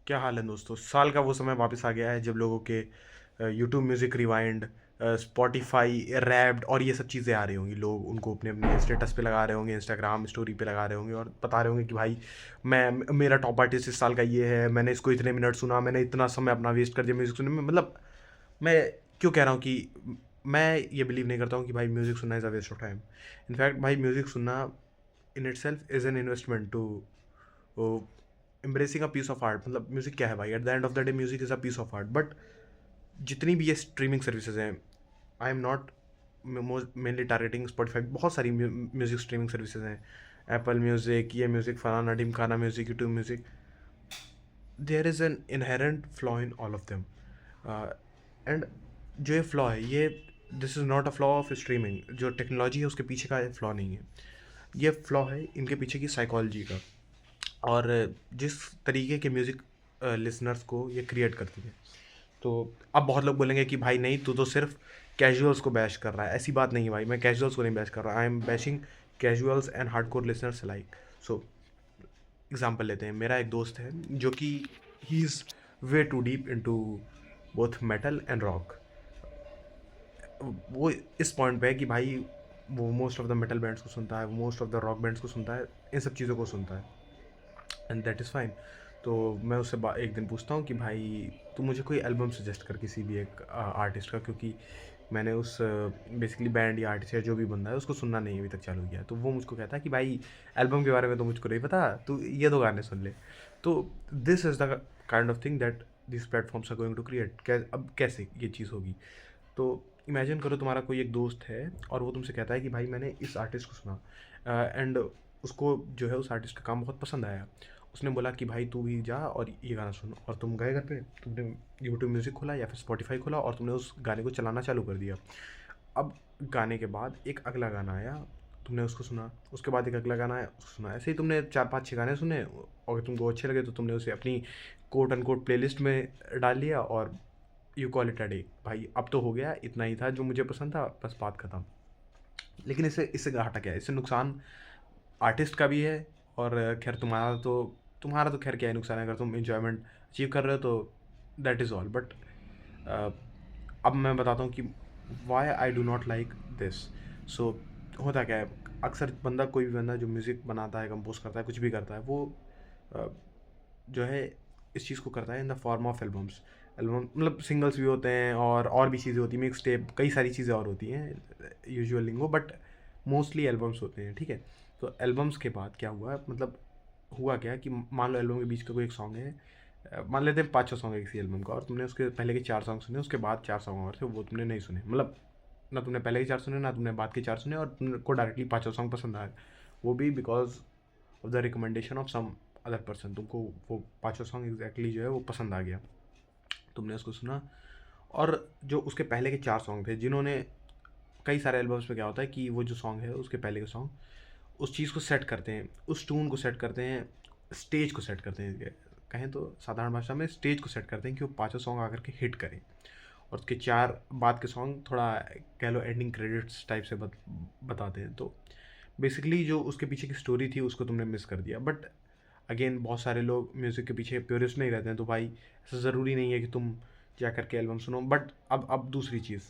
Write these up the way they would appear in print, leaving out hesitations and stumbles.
क्या हाल है दोस्तों। साल का वो समय वापस आ गया है जब लोगों के YouTube music rewind, Spotify wrapped और ये सब चीज़ें आ रही होंगी। लोग उनको अपने अपने स्टेटस पे लगा रहे होंगे, इंस्टाग्राम स्टोरी पे लगा रहे होंगे और बता रहे होंगे कि भाई मैं मेरा टॉप आर्टिस्ट इस साल का ये है, मैंने इसको इतने मिनट सुना, मैंने इतना समय अपना वेस्ट कर दिया म्यूज़िक सुनने में। मतलब मैं क्यों कह रहा हूँ कि मैं ये बिलीव नहीं करता हूँ कि भाई म्यूज़िक सुनना is a waste of time. In fact भाई म्यूज़िक सुनना in itself is an investment to embracing a piece of art. मतलब म्यूज़िक क्या है भाई, at the end of the day music is a piece of art. But जितनी भी ये streaming services हैं, I am not mainly targeting Spotify, बहुत सारी म्यूज़िक स्ट्रीमिंग सर्विसेज हैं, एप्पल म्यूज़िक, ये म्यूज़िक, फलाना ढिमकाना music, YouTube music. There is an inherent flaw in all of them. And जो ये फ्लॉ है, ये this is not a flaw of streaming. जो टेक्नोलॉजी है उसके पीछे का फ्लॉ नहीं है, ये फ्लॉ है इनके पीछे की साइकोलॉजी का। और जिस तरीके के म्यूज़िक लिसनर्स को ये क्रिएट करती है। तो अब बहुत लोग बोलेंगे कि भाई नहीं, तू तो सिर्फ कैजुअल्स को बैश कर रहा है। ऐसी बात नहीं है भाई, मैं कैजुअल्स को नहीं बैश कर रहा, I am bashing casuals and hardcore listeners like. So example लेते हैं, मेरा एक दोस्त है जो कि he is way too deep into both metal and rock. वो इस पॉइंट पे है कि भाई वो most of the metal bands को सुनता है, वो most of the rock bands को सुनता है, इन सब चीज़ों को सुनता है, एंड दैट इज़ फाइन। तो मैं उससे एक दिन पूछता हूँ कि भाई तू मुझे कोई एल्बम सजेस्ट कर किसी भी एक आर्टिस्ट का, क्योंकि मैंने उस बेसिकली बैंड या आर्टिस्ट या जो भी बंदा है उसको सुनना नहीं अभी तक चालू किया। तो वो मुझको कहता है कि भाई एल्बम के बारे में तो मुझको नहीं पता, तू ये दो गाने सुन ले। तो this is the kind of thing that this platforms are going to create. अब कैसे ये चीज़ होगी? तो इमेजिन करो तुम्हारा कोई एक दोस्त है और वो तुमसे कहता है कि भाई मैंने इस आर्टिस्ट को सुना, एंड उसको जो है उस आर्टिस्ट का काम बहुत पसंद आया। उसने बोला कि भाई तू भी जा और ये गाना सुन, और तुम गए घर पे, तुमने यूट्यूब म्यूज़िक खोला या फिर स्पॉटिफाई खोला और तुमने उस गाने को चलाना चालू कर दिया। अब गाने के बाद एक अगला गाना आया, तुमने उसको सुना, उसके बाद एक अगला गाना आया, उसको सुना, ऐसे ही तुमने 4 5 6 गाने सुने। और तुमको अच्छे लगे तो तुमने उसे अपनी कोट अनकोट प्लेलिस्ट में डाल लिया, और you call it a day. भाई अब तो हो गया, इतना ही था जो मुझे पसंद था, बस बात खत्म। लेकिन इससे इससे घाटा क्या है? इससे नुकसान आर्टिस्ट का भी है, और खैर तुम्हारा तो खैर क्या ही नुकसान है, अगर तुम इंजॉयमेंट अचीव कर रहे हो तो दैट इज़ ऑल। बट अब मैं बताता हूँ कि why I do not like this. So होता क्या है, अक्सर बंदा, कोई भी बंदा जो म्यूज़िक बनाता है, कंपोज करता है, कुछ भी करता है, वो अ, जो है इस चीज़ को करता है in the form of albums. Album मतलब सिंगल्स भी होते हैं और भी चीज़ें होती हैं, मिक्स टेप, कई सारी चीज़ें और होती हैं usual lingo, but mostly albums होते हैं, ठीक है। तो एल्बम्स के बाद क्या हुआ, मतलब हुआ क्या कि मान लो एल्बम के बीच का कोई एक सॉन्ग है, मान लेते हैं 5 6 सॉन्ग है किसी एल्बम का, और तुमने उसके पहले के 4 सॉन्ग सुने, उसके बाद 4 सॉन्ग और थे वो तुमने नहीं सुने। मतलब ना तुमने पहले के 4 सुने, ना तुमने बाद के 4 सुने, और तुमको डायरेक्टली 5 सॉन्ग पसंद आए। वो भी because of the recommendation of some other person. तुमको वो 5 सॉन्ग एग्जैक्टली जो है वो पसंद आ गया, तुमने उसको सुना। और जो उसके पहले के 4 सॉन्ग थे, जिन्होंने कई सारे एल्बम्स में क्या होता है कि वो जो सॉन्ग है उसके पहले के सॉन्ग उस चीज़ को सेट करते हैं, उस टून को सेट करते हैं, स्टेज को सेट करते हैं, कहें तो साधारण भाषा में स्टेज को सेट करते हैं कि वो 5 सॉन्ग आकर के हिट करें। और उसके 4 बाद के सॉन्ग थोड़ा कह लो एंडिंग क्रेडिट्स टाइप से बताते हैं। तो बेसिकली जो उसके पीछे की स्टोरी थी उसको तुमने मिस कर दिया। बट अगेन बहुत सारे लोग म्यूज़िक के पीछे प्योरिस्ट नहीं रहते हैं, तो भाई ऐसा ज़रूरी नहीं है कि तुम जा करके एल्बम सुनो। बट अब दूसरी चीज़,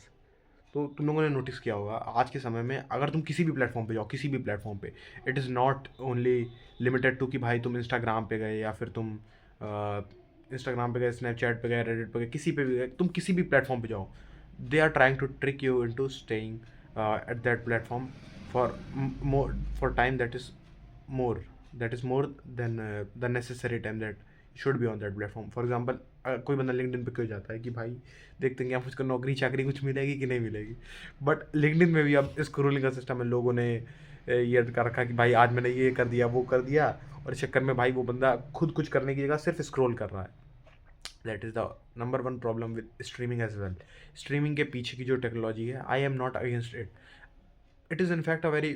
तो तुम लोगों ने नोटिस किया होगा आज के समय में, अगर तुम किसी भी प्लेटफॉर्म पे जाओ, किसी भी प्लेटफॉर्म पे, it is not only limited to कि भाई तुम इंस्टाग्राम पे गए या फिर तुम इंस्टाग्राम पे गए, स्नैपचैट पे गए, रेडिट पे गए, किसी पे भी गए, तुम किसी भी प्लेटफॉर्म पे जाओ, they are trying to trick you into staying at that platform for more for time that is more than the necessary time that should be on that platform. For example कोई बंदा LinkedIn पे क्यों जाता है कि भाई देखते हैं कि आप उसको नौकरी चाकरी कुछ मिलेगी कि नहीं मिलेगी। बट लिंक्डइन में भी अब स्क्रोलिंग का सिस्टम है, लोगों ने ये कर रखा कि भाई आज मैंने ये कर दिया, वो कर दिया, और इस चक्कर में भाई वो बंदा खुद कुछ करने की जगह सिर्फ स्क्रोल कर रहा है। That is the number one problem with streaming as well. Streaming के पीछे की जो टेक्नोलॉजी है, I am not against it. It is in fact a very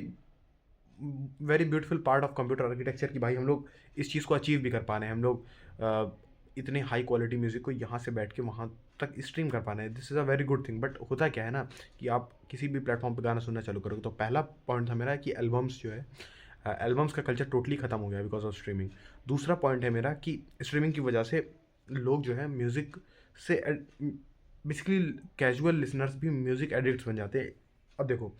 very beautiful part of computer architecture कि भाई हम लोग इस चीज़ को अचीव भी कर पा रहे हैं। हम लोग इतने हाई क्वालिटी म्यूज़िक को यहाँ से बैठ के वहाँ तक स्ट्रीम कर पा रहे हैं। This is a very good thing. But होता क्या है ना कि आप किसी भी प्लेटफॉर्म पे गाना सुनना चालू करोगे, तो पहला पॉइंट था मेरा कि एल्बम्स जो है, एल्बम्स का कल्चर टोटली ख़त्म हो गया बिकॉज ऑफ स्ट्रीमिंग। दूसरा पॉइंट है मेरा कि स्ट्रीमिंग की वजह से लोग जो है म्यूज़िक से बेसिकली कैजुअल लिसनर्स भी म्यूज़िक एडिक्ट्स बन जाते हैं। अब देखो,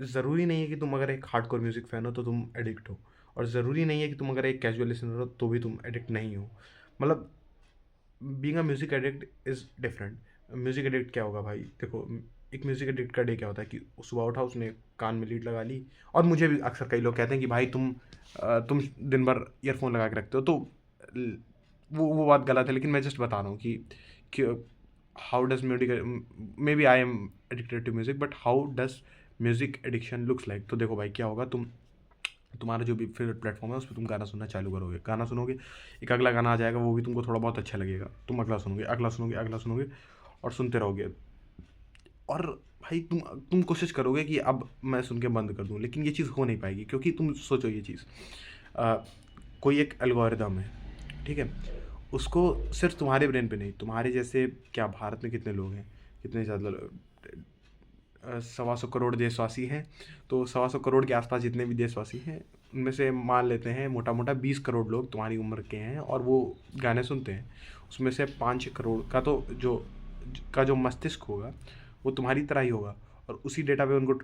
ज़रूरी नहीं है कि तुम अगर एक हार्डकोर म्यूज़िक फ़ैन हो तो तुम एडिक्ट हो, और ज़रूरी नहीं है कि तुम अगर एक कैजुअल लिसनर हो तो भी तुम एडिक्ट नहीं हो। मतलब being a music addict is different. Music addict क्या होगा भाई, देखो एक म्यूज़िक एडिक्ट का डे क्या होता है कि सुबह उठा, उसने कान में लीड लगा ली। और मुझे भी अक्सर कई लोग कहते हैं कि भाई तुम दिन भर ईयरफोन लगा के रखते हो, तो वो बात गलत है। लेकिन मैं जस्ट बता रहा हूँ कि how does music, maybe I am addicted to music, but how does music addiction looks like. तो देखो भाई क्या होगा, तुम्हारा जो भी फेवरेट प्लेटफॉर्म है उस पर तुम गाना सुनना चालू करोगे, गाना सुनोगे, एक अगला गाना आ जाएगा, वो भी तुमको थोड़ा बहुत अच्छा लगेगा, तुम अगला सुनोगे, अगला सुनोगे, अगला सुनोगे, और सुनते रहोगे। और भाई तुम कोशिश करोगे कि अब मैं सुन के बंद कर दूं, लेकिन ये चीज़ हो नहीं पाएगी, क्योंकि तुम सोचो ये चीज़, अ, कोई एक एल्गोरिदम है, ठीक है, उसको सिर्फ तुम्हारे ब्रेन पे नहीं, तुम्हारे जैसे क्या भारत में कितने लोग हैं, कितने ज़्यादा 125 करोड़ देशवासी हैं। तो 125 करोड़ के आसपास जितने भी देशवासी हैं, उनमें से मान लेते हैं मोटा मोटा 20 करोड़ लोग तुम्हारी उम्र के हैं और वो गाने सुनते हैं। उसमें से 5 करोड़ का तो जो मस्तिष्क होगा वो तुम्हारी तरह ही होगा, और उसी डेटा पे उनको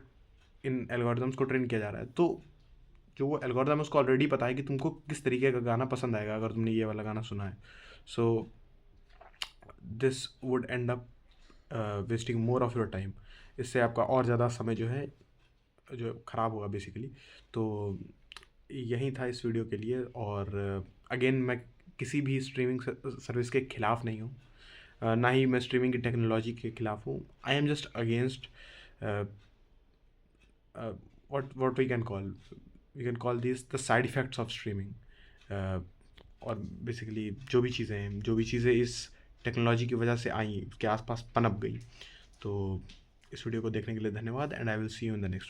इन एल्गोरिदम्स को ट्रेन किया जा रहा है। तो जो वो एल्गोरिदम है उसको ऑलरेडी पता है कि तुमको किस तरीके का गाना पसंद आएगा अगर तुमने ये वाला गाना सुना है। So this would and up wasting more of your time. इससे आपका और ज़्यादा समय जो है जो ख़राब होगा बेसिकली। तो यही था इस वीडियो के लिए। और अगेन मैं किसी भी स्ट्रीमिंग सर्विस के ख़िलाफ़ नहीं हूँ, ना ही मैं स्ट्रीमिंग की टेक्नोलॉजी के ख़िलाफ़ हूँ। I am just against what we can call these the side effects of streaming। और बेसिकली जो भी चीज़ें इस टेक्नोलॉजी की वजह से आई, उसके आसपास पनप गई। तो इस वीडियो को देखने के लिए धन्यवाद, and I will see you in the next.